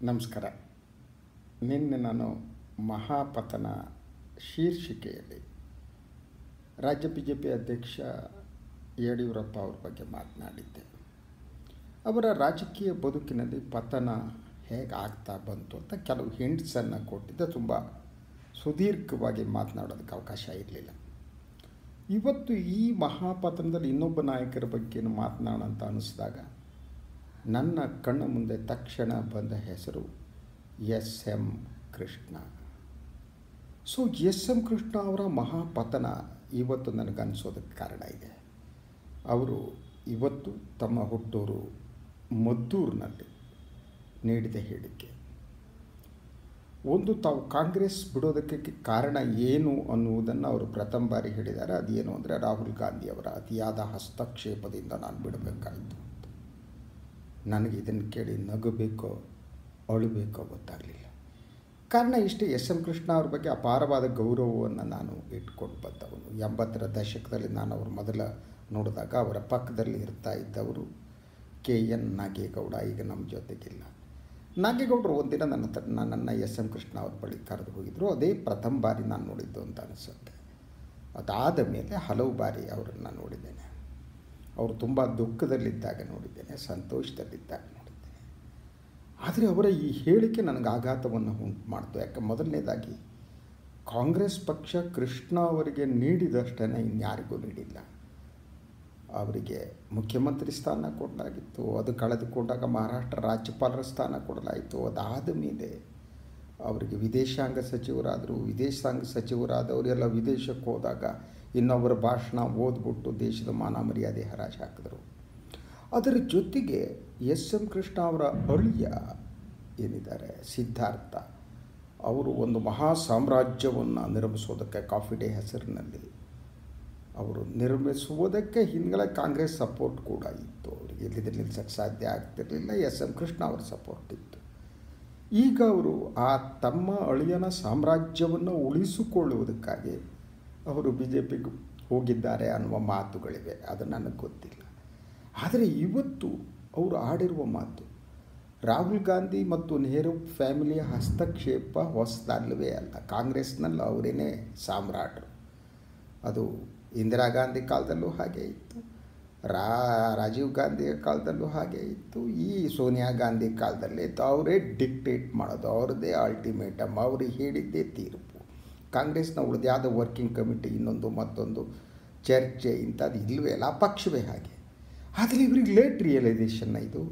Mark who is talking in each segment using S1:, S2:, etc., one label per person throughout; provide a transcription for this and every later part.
S1: ನಮಸ್ಕಾರ. ನಿನ್ನೆ ನಾನು ಮಹಾಪತನ ಶೀರ್ಷಿಕೆಯಲ್ಲಿ ರಾಜ್ಯ BJP ಅಧ್ಯಕ್ಷ ಯಡಿಯೂರಪ್ಪ ಅವ್ರ ಬಗ್ಗೆ ಮಾತನಾಡಿದ್ದೆ. ಅವರ ರಾಜಕೀಯ ಬದುಕಿನಲ್ಲಿ ಪತನ ಹೇಗೆ ಆಗ್ತಾ ಬಂತು ಅಂತ ಕೆಲವು ಹಿಂಟ್ಸನ್ನು ಕೊಟ್ಟಿದ್ದೆ. ತುಂಬ ಸುದೀರ್ಘವಾಗಿ ಮಾತನಾಡೋದಕ್ಕೆ ಅವಕಾಶ ಇರಲಿಲ್ಲ. ಇವತ್ತು ಈ ಮಹಾಪತನದಲ್ಲಿ ಇನ್ನೊಬ್ಬ ನಾಯಕರ ಬಗ್ಗೆ ಮಾತನಾಡೋಣ ಅಂತ ಅನ್ನಿಸಿದಾಗ ನನ್ನ ಕಣ್ಣ ಮುಂದೆ ತಕ್ಷಣ ಬಂದ ಹೆಸರು SM Krishna. So SM Krishna ಅವರ ಮಹಾಪತನ ಇವತ್ತು ನನಗನ್ನಿಸೋದಕ್ಕೆ ಕಾರಣ ಇದೆ. ಅವರು ಇವತ್ತು ತಮ್ಮ ಹುಟ್ಟೂರು ಮದ್ದೂರಿನಲ್ಲಿ ನೀಡಿದ ಹೇಳಿಕೆ, ಒಂದು ತಾವು ಕಾಂಗ್ರೆಸ್ ಬಿಡೋದಕ್ಕೆ ಕಾರಣ ಏನು ಅನ್ನುವುದನ್ನು ಅವರು ಪ್ರಥಮ ಬಾರಿ ಹೇಳಿದ್ದಾರೆ. ಅದೇನು ಅಂದರೆ ರಾಹುಲ್ ಗಾಂಧಿಯವರ ಅತಿಯಾದ ಹಸ್ತಕ್ಷೇಪದಿಂದ ನಾನು ಬಿಡಬೇಕಾಯಿತು. ನನಗೆ ಇದನ್ನು ಕೇಳಿ ನಗಬೇಕೋ ಅಳಬೇಕೋ ಗೊತ್ತಾಗಲಿಲ್ಲ. ಕಾರಣ ಇಷ್ಟೇ, SM ಕೃಷ್ಣ ಅವ್ರ ಬಗ್ಗೆ ಅಪಾರವಾದ ಗೌರವವನ್ನು ನಾನು ಇಟ್ಕೊಂಡು ಬಂದವನು. 80ರ ದಶಕದಲ್ಲಿ ನಾನು ಅವ್ರ ಮೊದಲ ನೋಡಿದಾಗ ಅವರ ಪಕ್ಕದಲ್ಲಿ ಇರ್ತಾ ಇದ್ದವರು KN ನಾಗೇಗೌಡ. ಈಗ ನಮ್ಮ ಜೊತೆಗಿಲ್ಲ. ನಾಗೇಗೌಡರು ಒಂದಿನ ನನ್ನನ್ನು SM ಕೃಷ್ಣ ಅವ್ರ ಬಳಿ ಕರೆದು ಹೋಗಿದ್ದರು. ಅದೇ ಪ್ರಥಮ ಬಾರಿ ನಾನು ನೋಡಿದ್ದು ಅಂತ ಅನಿಸುತ್ತೆ. ಅದಾದ ಮೇಲೆ ಹಲವು ಬಾರಿ ಅವರನ್ನು ನೋಡಿದ್ದೇನೆ. ಅವರು ತುಂಬ ದುಃಖದಲ್ಲಿದ್ದಾಗ ನೋಡಿದ್ದೇನೆ, ಸಂತೋಷದಲ್ಲಿದ್ದಾಗ ನೋಡಿದ್ದೇನೆ. ಆದರೆ ಅವರ ಈ ಹೇಳಿಕೆ ನನಗೆ ಆಘಾತವನ್ನು ಉಂಟು ಮಾಡ್ತು. ಯಾಕೆ ಮೊದಲನೇದಾಗಿ ಕಾಂಗ್ರೆಸ್ ಪಕ್ಷ ಕೃಷ್ಣ ಅವರಿಗೆ ನೀಡಿದಷ್ಟೇ ಇನ್ಯಾರಿಗೂ ನೀಡಿಲ್ಲ. ಅವರಿಗೆ ಮುಖ್ಯಮಂತ್ರಿ ಸ್ಥಾನ ಕೊಡಲಾಗಿತ್ತು, ಅದು ಕಳೆದುಕೊಂಡಾಗ ಮಹಾರಾಷ್ಟ್ರ ರಾಜ್ಯಪಾಲರ ಸ್ಥಾನ ಕೊಡಲಾಯಿತು. ಅದಾದ ಮೇಲೆ ಅವರಿಗೆ ವಿದೇಶಾಂಗ ಸಚಿವರಾದರು. ವಿದೇಶಾಂಗ ಸಚಿವರಾದವರೆಲ್ಲ ವಿದೇಶಕ್ಕೆ ಹೋದಾಗ ಇನ್ನೊಬ್ಬರ ಭಾಷಣ ಓದ್ಬಿಟ್ಟು ದೇಶದ ಮಾನ ಮರ್ಯಾದೆ ಹರಾಜು ಹಾಕಿದ್ರು. ಅದರ ಜೊತೆಗೆ SM ಕೃಷ್ಣ ಅವರ ಅಳಿಯ ಏನಿದ್ದಾರೆ ಸಿದ್ಧಾರ್ಥ, ಅವರು ಒಂದು ಮಹಾ ಸಾಮ್ರಾಜ್ಯವನ್ನು ನಿರ್ಮಿಸೋದಕ್ಕೆ ಕಾಫಿ ಡೇ ಹೆಸರಿನಲ್ಲಿ ಅವರು ನಿರ್ಮಿಸುವುದಕ್ಕೆ ಹಿಂದ್ಗಡೆ ಕಾಂಗ್ರೆಸ್ ಸಪೋರ್ಟ್ ಕೂಡ ಇತ್ತು. ಅವರಿಗೆ ಎಲ್ಲಿದ್ದರೆ ನಿಲ್ಲಿಸೋಕ್ಕೆ ಸಾಧ್ಯ ಆಗ್ತಿರಲಿಲ್ಲ. SM ಕೃಷ್ಣ ಅವರ ಸಪೋರ್ಟ್ ಇತ್ತು. ಈಗ ಅವರು ಆ ತಮ್ಮ ಅಳಿಯನ ಸಾಮ್ರಾಜ್ಯವನ್ನು ಉಳಿಸಿಕೊಳ್ಳುವುದಕ್ಕಾಗಿ ಅವರು BJPಗೆ ಹೋಗಿದ್ದಾರೆ ಅನ್ನುವ ಮಾತುಗಳಿವೆ. ಅದು ನನಗೆ ಗೊತ್ತಿಲ್ಲ. ಆದರೆ ಇವತ್ತು ಅವರು ಆಡಿರುವ ಮಾತು, ರಾಹುಲ್ ಗಾಂಧಿ ಮತ್ತು ನೆಹರು ಫ್ಯಾಮಿಲಿಯ ಹಸ್ತಕ್ಷೇಪ ಹೊಸದಲ್ಲವೇ ಅಲ್ಲ. ಕಾಂಗ್ರೆಸ್ನಲ್ಲಿ ಅವರೇನೇ ಸಾಮ್ರಾಟರು. ಅದು ಇಂದಿರಾ ಗಾಂಧಿ ಕಾಲದಲ್ಲೂ ಹಾಗೆ ಇತ್ತು, ರಾಜೀವ್ ಗಾಂಧಿಯ ಕಾಲದಲ್ಲೂ ಹಾಗೆ ಇತ್ತು, ಈ ಸೋನಿಯಾ ಗಾಂಧಿ ಕಾಲದಲ್ಲೇ ಇತ್ತು. ಅವರೇ ಡಿಕ್ಟೇಟ್ ಮಾಡೋದು, ಅವ್ರದ್ದೇ ಅಲ್ಟಿಮೇಟಮ್, ಅವ್ರಿಗೆ ಹೇಳಿದ್ದೇ ತೀರ್ಪು. ಕಾಂಗ್ರೆಸ್ನ ಉಳಿದ್ಯಾದ ವರ್ಕಿಂಗ್ ಕಮಿಟಿ ಇನ್ನೊಂದು ಮತ್ತೊಂದು ಚರ್ಚೆ ಇಂಥದ್ದು ಇಲ್ಲವೇ ಅಲ್ಲ, ಪಕ್ಷವೇ ಹಾಗೆ. ಆದರೆ ಇವ್ರಿಗೆ ಲೇಟ್ ರಿಯಲೈಸೇಷನ್ನ ಇದು.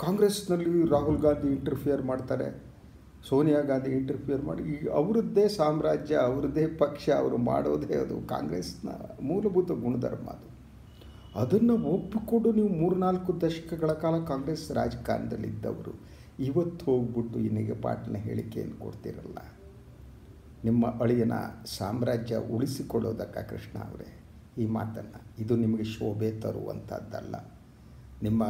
S1: ಕಾಂಗ್ರೆಸ್ನಲ್ಲಿ ರಾಹುಲ್ ಗಾಂಧಿ ಇಂಟರ್ಫಿಯರ್ ಮಾಡ್ತಾರೆ, ಸೋನಿಯಾ ಗಾಂಧಿ ಇಂಟರ್ಫಿಯರ್ ಮಾಡಿ ಈಗ ಅವರದ್ದೇ ಸಾಮ್ರಾಜ್ಯ, ಅವರದ್ದೇ ಪಕ್ಷ, ಅವರು ಮಾಡೋದೇ ಅದು ಕಾಂಗ್ರೆಸ್ನ ಮೂಲಭೂತ ಗುಣಧರ್ಮ. ಅದನ್ನು ಒಪ್ಪಿಕೊಂಡು ನೀವು 3-4 ದಶಕಗಳ ಕಾಲ ಕಾಂಗ್ರೆಸ್ ರಾಜಕಾರಣದಲ್ಲಿದ್ದವರು ಇವತ್ತು ಹೋಗ್ಬಿಟ್ಟು ಇನ್ನಿಗೆ ಪಾಟ್ನ ಹೇಳಿಕೆಯನ್ನು ಕೊಡ್ತಿರಲ್ಲ. ನಿಮ್ಮ ಅಳಿಯನ ಸಾಮ್ರಾಜ್ಯ ಉಳಿಸಿಕೊಳ್ಳೋದಕ್ಕೆ ಕೃಷ್ಣ ಅವರೇ ಈ ಮಾತನ್ನು, ಇದು ನಿಮಗೆ ಶೋಭೆ ತರುವಂಥದ್ದಲ್ಲ. ನಿಮ್ಮ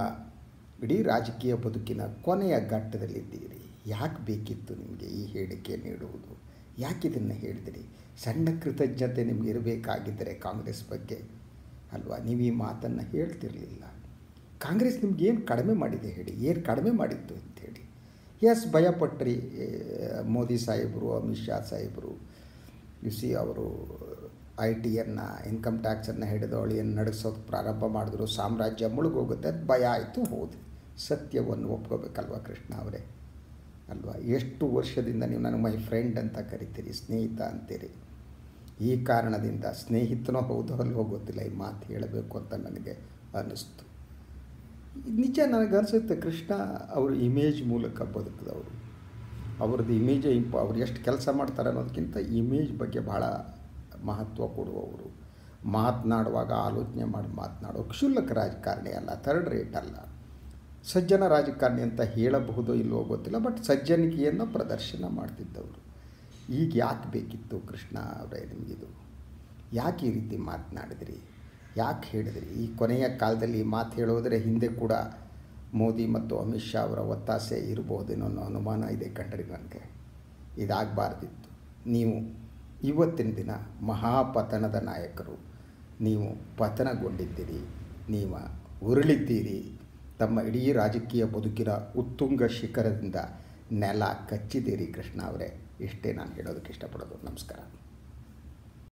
S1: ಇಡೀ ರಾಜಕೀಯ ಬದುಕಿನ ಕೊನೆಯ ಘಟ್ಟದಲ್ಲಿದ್ದೀರಿ. ಯಾಕೆ ಬೇಕಿತ್ತು ನಿಮಗೆ ಈ ಹೇಳಿಕೆ ನೀಡುವುದು? ಯಾಕೆ ಇದನ್ನು ಹೇಳಿದಿರಿ? ಸಣ್ಣ ಕೃತಜ್ಞತೆ ನಿಮಗೆ ಇರಬೇಕಾಗಿದ್ದರೆ ಕಾಂಗ್ರೆಸ್ ಬಗ್ಗೆ ಅಲ್ವಾ, ನೀವು ಈ ಮಾತನ್ನು ಹೇಳ್ತಿರಲಿಲ್ಲ. ಕಾಂಗ್ರೆಸ್ ನಿಮ್ಗೇನು ಕಡಿಮೆ ಮಾಡಿದೆ ಹೇಳಿ, ಏನು ಕಡಿಮೆ ಮಾಡಿತ್ತು ಅಂಥೇಳಿ. ಭಯಪಟ್ರಿ ಮೋದಿ ಸಾಹೇಬರು, ಅಮಿತ್ ಶಾ ಸಾಹೇಬರು, ಅವರು IT-ಯನ್ನು ಇನ್ಕಮ್ ಟ್ಯಾಕ್ಸನ್ನು ಹಿಡಿದು ಅಳಿಯನ್ನು ನಡೆಸೋದು ಪ್ರಾರಂಭ ಮಾಡಿದ್ರು. ಸಾಮ್ರಾಜ್ಯ ಮುಳುಗೋಗುತ್ತೆ ಅಂತ ಭಯ ಆಯಿತು. ಹೋದು ಸತ್ಯವನ್ನು ಒಪ್ಕೋಬೇಕಲ್ವ ಕೃಷ್ಣ ಅವರೇ ಅಲ್ವಾ. ಎಷ್ಟು ವರ್ಷದಿಂದ ನೀವು ನನಗೆ ಮೈ ಫ್ರೆಂಡ್ ಅಂತ ಕರಿತೀರಿ, ಸ್ನೇಹಿತ ಅಂತೀರಿ. ಈ ಕಾರಣದಿಂದ ಸ್ನೇಹಿತನೋ ಹೌದು ಅಲ್ವೋ ಗೊತ್ತಿಲ್ಲ, ಈ ಮಾತು ಹೇಳಬೇಕು ಅಂತ ನನಗೆ ಅನ್ನಿಸ್ತು. ನಿಜ ನನಗನ್ಸುತ್ತೆ, ಕೃಷ್ಣ ಅವರು ಇಮೇಜ್ ಮೂಲಕ ಬದುಕಿದವರು. ಅವ್ರದ್ದು ಇಮೇಜೇ ಅವ್ರು ಎಷ್ಟು ಕೆಲಸ ಮಾಡ್ತಾರೆ ಅನ್ನೋದಕ್ಕಿಂತ ಇಮೇಜ್ ಬಗ್ಗೆ ಭಾಳ ಮಹತ್ವ ಕೊಡುವವರು. ಮಾತನಾಡುವಾಗ ಆಲೋಚನೆ ಮಾಡಿ ಮಾತನಾಡೋ ಕ್ಷುಲ್ಲಕ ರಾಜಕಾರಣಿ ಅಲ್ಲ, ಥರ್ಡ್ ರೇಟ್ ಅಲ್ಲ. ಸಜ್ಜನ ರಾಜಕಾರಣಿ ಅಂತ ಹೇಳಬಹುದೋ ಇಲ್ಲವೋ ಗೊತ್ತಿಲ್ಲ, ಬಟ್ ಸಜ್ಜನಿಕೆಯನ್ನು ಪ್ರದರ್ಶನ ಮಾಡ್ತಿದ್ದವರು. ಈಗ ಯಾಕೆ ಬೇಕಿತ್ತು ಕೃಷ್ಣ ಅವರೇ ನಿಮಗಿದು? ಯಾಕೆ ಈ ರೀತಿ ಮಾತನಾಡಿದ್ರಿ? ಯಾಕೆ ಹೇಳಿದ್ರಿ? ಈ ಕೊನೆಯ ಕಾಲದಲ್ಲಿ ಮಾತು ಹೇಳೋದ್ರೆ ಹಿಂದೆ ಕೂಡ ಮೋದಿ ಮತ್ತು ಅಮಿತ್ ಶಾ ಅವರ ಒತ್ತಾಸೆ ಇರಬಹುದೇನೋ ಅನ್ನೋ ಅನುಮಾನ ಇದೆ ಕಣ್ರಿ ನನಗೆ. ಇದಾಗಬಾರ್ದಿತ್ತು. ನೀವು ಇವತ್ತಿನ ದಿನ ಮಹಾಪತನದ ನಾಯಕರು. ನೀವು ಪತನಗೊಂಡಿದ್ದೀರಿ, ನೀವು ಉರುಳಿದ್ದೀರಿ. ತಮ್ಮ ಇಡೀ ರಾಜಕೀಯ ಬದುಕಿನ ಉತ್ತುಂಗ ಶಿಖರದಿಂದ ನೆಲ ಕಚ್ಚಿದ್ದೀರಿ ಕೃಷ್ಣ ಅವರೇ. ಇಷ್ಟೇ ನಾನು ಹೇಳೋದಕ್ಕೆ ಇಷ್ಟಪಡೋದು. ನಮಸ್ಕಾರ.